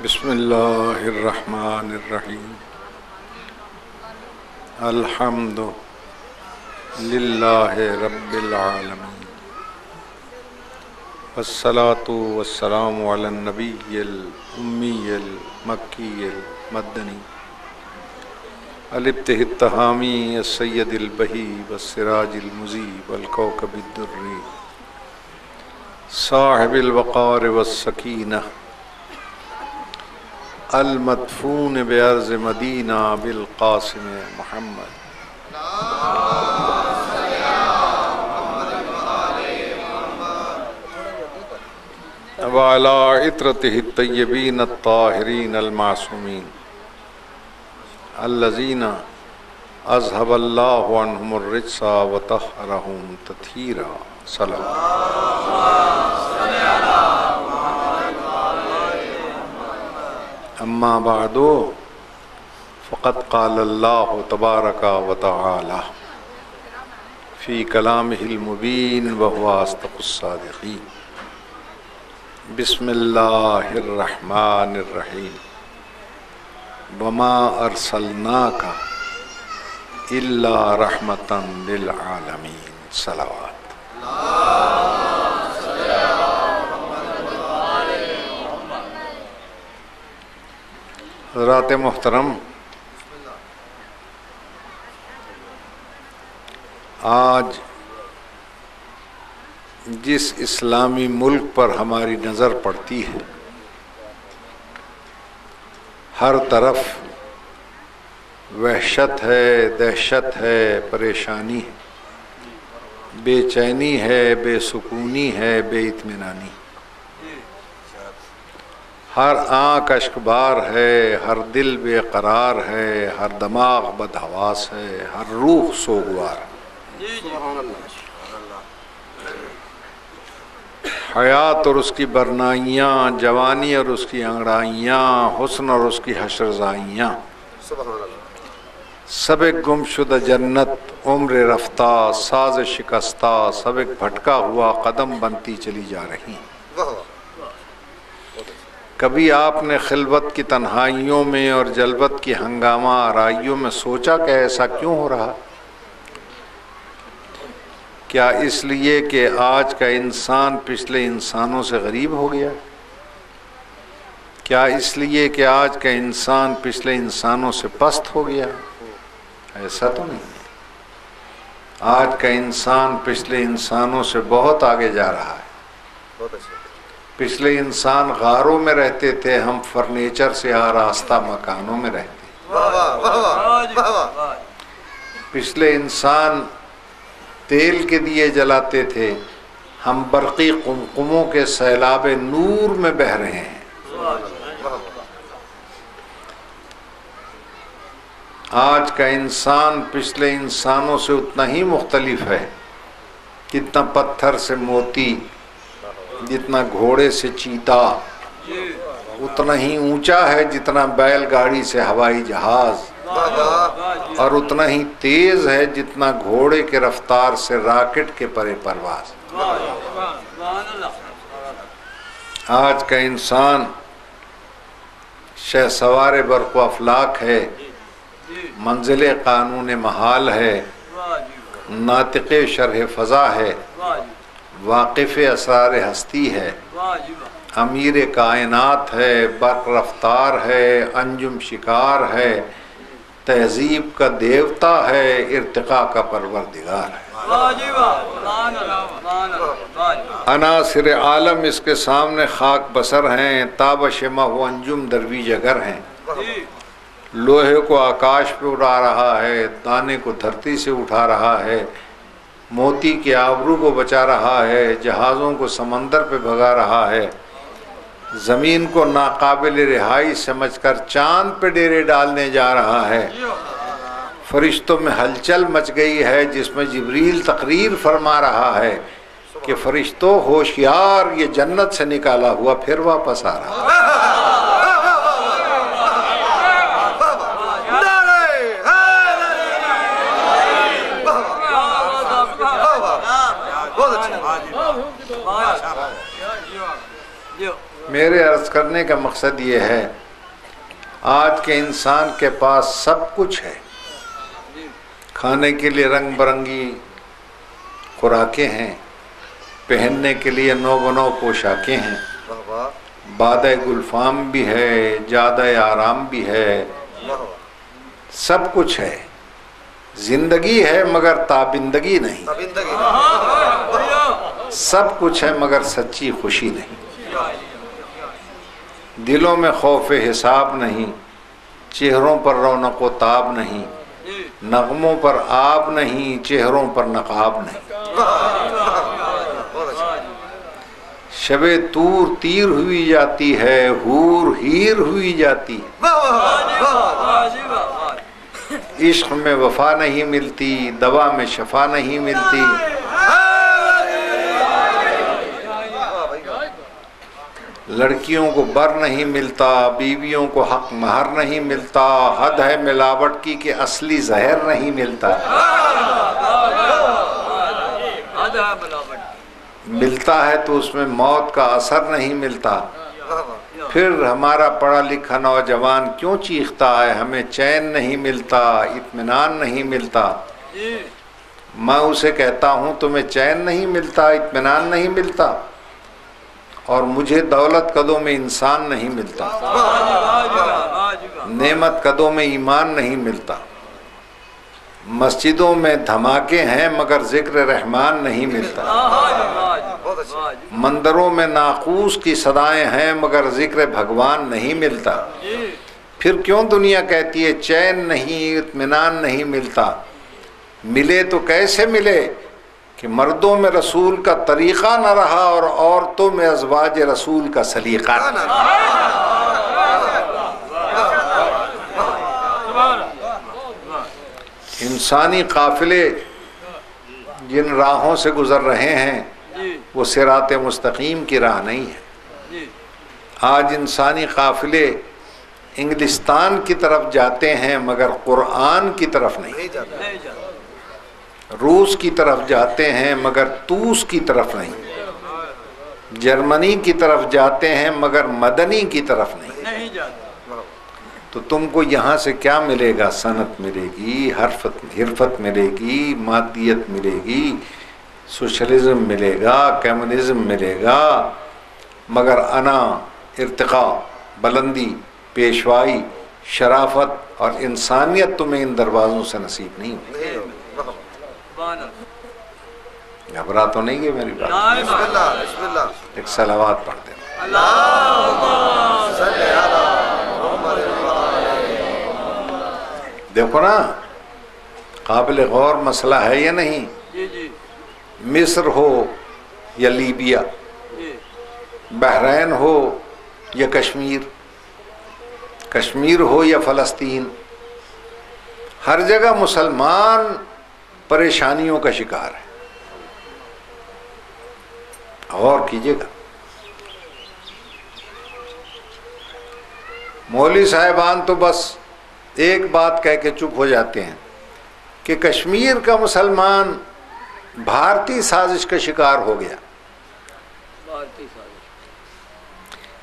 بسم اللہ الرحمن الرحیم الحمد للہ رب العالمین والصلاة والسلام علی النبی الامی المکی المدنی الابتہ التہامی السید البہی والسراج المضیء والکوکب الدری صاحب الوقار والسکینہ المدفون بأرض مدینہ بالقاسم محمد وعلى عطرته الطیبین الطاہرین المعصومین الذین اذهب اللہ عنہم الرجس وطہرہم تطہیرا اما بعد فقد قال اللہ تبارک وتعالی فی کلامہ المبین وهو اصدق الصادقین بسم اللہ الرحمن الرحیم وما ارسلناک الا رحمتا للعالمین صلوات حضرات محترم، آج جس اسلامی ملک پر ہماری نظر پڑتی ہے، ہر طرف وحشت ہے، دہشت ہے، پریشانی ہے، بے چینی ہے، بے سکونی ہے، بے اطمینانی، ہر آنکھ اشکبار ہے، ہر دل بے قرار ہے، ہر دماغ بدحواس ہے، ہر روح سوگوار ہے۔ حیات اور اس کی برنائیاں، جوانی اور اس کی انگڑائیاں، حسن اور اس کی حشرزائیاں، سب ایک گم شدہ جنت، عمر رفتہ، ساز شکستہ، سب ایک بھٹکا ہوا قدم بنتی چلی جا رہی ہیں۔ کبھی آپ نے خلوت کی تنہائیوں میں اور جلوت کی ہنگامہ آرائیوں میں سوچا کہ ایسا کیوں ہو رہا؟ کیا اس لیے کہ آج کا انسان پچھلے انسانوں سے غریب ہو گیا؟ کیا اس لیے کہ آج کا انسان پچھلے انسانوں سے پست ہو گیا؟ ایسا تو نہیں ہے۔ آج کا انسان پچھلے انسانوں سے بہت آگے جا رہا ہے۔ پچھلے انسان غاروں میں رہتے تھے، ہم فرنیچر سے آراستہ مکانوں میں رہتے۔ پچھلے انسان تیل کے دیے جلاتے تھے، ہم برقی قمقموں کے سیلاب نور میں بہہ رہے ہیں۔ آج کا انسان پچھلے انسانوں سے اتنا ہی مختلف ہے جتنا پتھر سے موتی، جتنا گھوڑے سے چیتا، اتنا ہی اونچا ہے جتنا بیل گاڑی سے ہوائی جہاز، اور اتنا ہی تیز ہے جتنا گھوڑے کے رفتار سے راکٹ کے پرے پرواز۔ آج کا انسان شہسوار برق و افلاک ہے، منزل قانون محال ہے، ناطق شرح فضا ہے، واقف اسرار ہستی ہے، امیر کائنات ہے، برق رفتار ہے، انجم شکار ہے، تہذیب کا دیوتا ہے، ارتقاء کا پروردگار ہے۔ عناصر عالم اس کے سامنے خاک بسر ہیں، تابش مہ و انجم دروی جگر ہیں۔ لوہے کو آکاش پہ اڑا رہا ہے، دانے کو دھرتی سے اٹھا رہا ہے، موتی کے آبرو کو بچا رہا ہے، جہازوں کو سمندر پہ بھگا رہا ہے، زمین کو ناقابل رہائی سمجھ کر چاند پہ ڈیرے ڈالنے جا رہا ہے۔ فرشتوں میں ہلچل مچ گئی ہے جس میں جبریل تقریر فرما رہا ہے کہ فرشتوں ہوشیار، یہ جنت سے نکالا ہوا پھر واپس آ رہا ہے۔ میرے عرض کرنے کا مقصد یہ ہے، آج کے انسان کے پاس سب کچھ ہے، کھانے کے لیے رنگ برنگی خوراکیں ہیں، پہننے کے لیے نو بنو پوشاکیں ہیں، بادہ گلفام بھی ہے، جادہ آرام بھی ہے، سب کچھ ہے، زندگی ہے مگر تابندگی نہیں، سب کچھ ہے مگر سچی خوشی نہیں، دلوں میں خوف حساب نہیں، چہروں پر رونق و تاب نہیں، نغموں پر آب نہیں، چہروں پر نقاب نہیں، شب طور تیر ہوئی جاتی ہے، حور ہیر ہوئی جاتی ہے، عشق میں وفا نہیں ملتی، دوا میں شفا نہیں ملتی، لڑکیوں کو بر نہیں ملتا، بیویوں کو حق مہر نہیں ملتا، حد ہے ملاوٹ کی کہ اصلی زہر نہیں ملتا، ملتا ہے تو اس میں موت کا اثر نہیں ملتا، پھر ہمارا پڑھا لکھا نوجوان کیوں چیختا ہے ہمیں چین نہیں ملتا، اطمینان نہیں ملتا، میں اسے کہتا ہوں تمہیں چین نہیں ملتا، اطمینان نہیں ملتا، اور مجھے دولت قدوں میں انسان نہیں ملتا، نعمت قدوں میں ایمان نہیں ملتا، مسجدوں میں دھماکے ہیں مگر ذکر رحمان نہیں ملتا، مندروں میں ناقوس کی صدائیں ہیں مگر ذکر بھگوان نہیں ملتا، پھر کیوں دنیا کہتی ہے چین نہیں، اطمینان نہیں ملتا، ملے تو کیسے ملے کہ مردوں میں رسول کا طریقہ نہ رہا اور عورتوں میں ازواج رسول کا سلیقہ نہ رہا۔ انسانی قافلے جن راہوں سے گزر رہے ہیں وہ صراط مستقیم کی راہ نہیں ہے، آج انسانی قافلے انگلستان کی طرف جاتے ہیں مگر قرآن کی طرف نہیں، روس کی طرف جاتے ہیں مگر توس کی طرف نہیں، جرمنی کی طرف جاتے ہیں مگر مدنی کی طرف نہیں، تو تم کو یہاں سے کیا ملے گا؟ صنعت ملے گی، حرفت ملے گی، مادیت ملے گی، سوشلزم ملے گا، کمیونزم ملے گا، مگر انا، ارتقاء، بلندی، پیشوائی، شرافت اور انسانیت تمہیں ان دروازوں سے نصیب نہیں ہوگی۔ گھبرا تو نہیں گئے میری بات؟ ایک صلوات پڑھ دیں۔ دیکھو نا قابل غور مسئلہ ہے یا نہیں؟ مصر ہو یا لیبیا، بحرین ہو یا کشمیر ہو یا فلسطین، ہر جگہ مسلمان پریشانیوں کا شکار ہے۔ غور کیجئے گا، مولوی صاحبان تو بس ایک بات کہہ کے چپ ہو جاتے ہیں کہ کشمیر کا مسلمان بھارتی سازش کا شکار ہو گیا،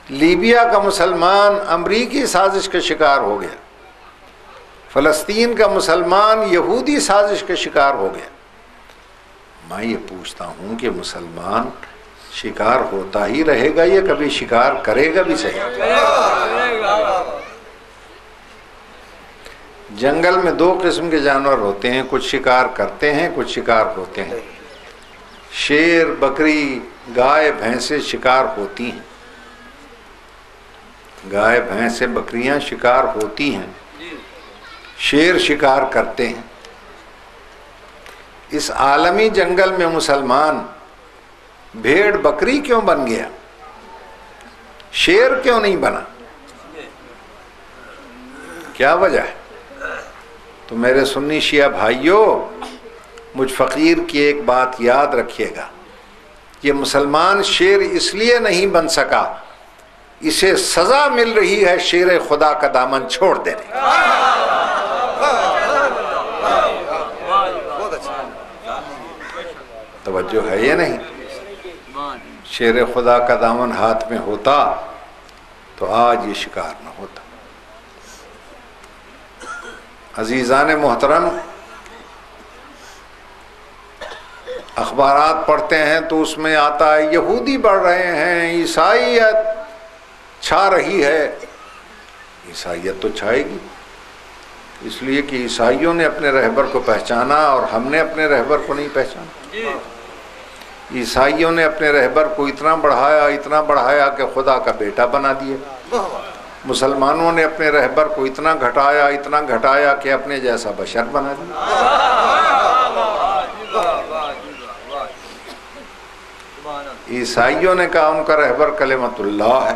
لیبیا کا مسلمان امریکی سازش کا شکار ہو گیا، فلسطین کا مسلمان یہودی سازش کا شکار ہو گیا۔ میں یہ پوچھتا ہوں کہ مسلمان شکار ہوتا ہی رہے گا یا کبھی شکار کرے گا بھی صحیح؟ جنگل میں دو قسم کے جانور ہوتے ہیں، کچھ شکار کرتے ہیں، کچھ شکار ہوتے ہیں۔ شیر، بکری، گائے، بھینسیں شکار ہوتی ہیں، گائے، بھینسیں، بکریاں شکار ہوتی ہیں، شیر شکار کرتے ہیں۔ اس عالمی جنگل میں مسلمان بھیڑ بکری کیوں بن گیا؟ شیر کیوں نہیں بنا؟ کیا وجہ ہے؟ تو میرے سنی شیعہ بھائیوں، مجھ فقیر کی ایک بات یاد رکھیے گا، یہ مسلمان شیر اس لیے نہیں بن سکا، اسے سزا مل رہی ہے شیر خدا کا دامن چھوڑ دینے۔ توجہ ہے یا نہیں؟ شیر خدا کا دامن ہاتھ میں ہوتا تو آج یہ شکار نہ ہوتا۔ عزیزان محترم، اخبارات پڑھتے ہیں تو اس میں آتا ہے یہودی بڑھ رہے ہیں، عیسائیت چھا رہی ہے۔ عیسائیت تو چھائے گی، اس لیے کہ عیسائیوں نے اپنے رہبر کو پہچانا اور ہم نے اپنے رہبر کو نہیں پہچانا۔ عیسائیوں نے اپنے رہبر کو اتنا بڑھایا کہ خدا کا بیٹا بنا دیا۔ مسلمانوں نے اپنے رہبر کو اتنا گھٹایا کہ اپنے جیسا بشر بنا دیا۔ عیسائیوں نے کہا ان کا رہبر کلمت اللہ ہے،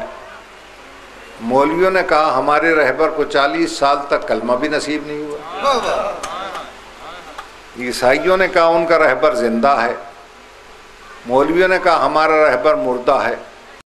مولویوں نے کہا ہمارے رہبر کو 40 سال تک کلمہ بھی نصیب نہیں ہوا۔ عیسائیوں نے کہا ان کا رہبر زندہ ہے، مولویوں نے کہا ہمارا رہبر مردہ ہے۔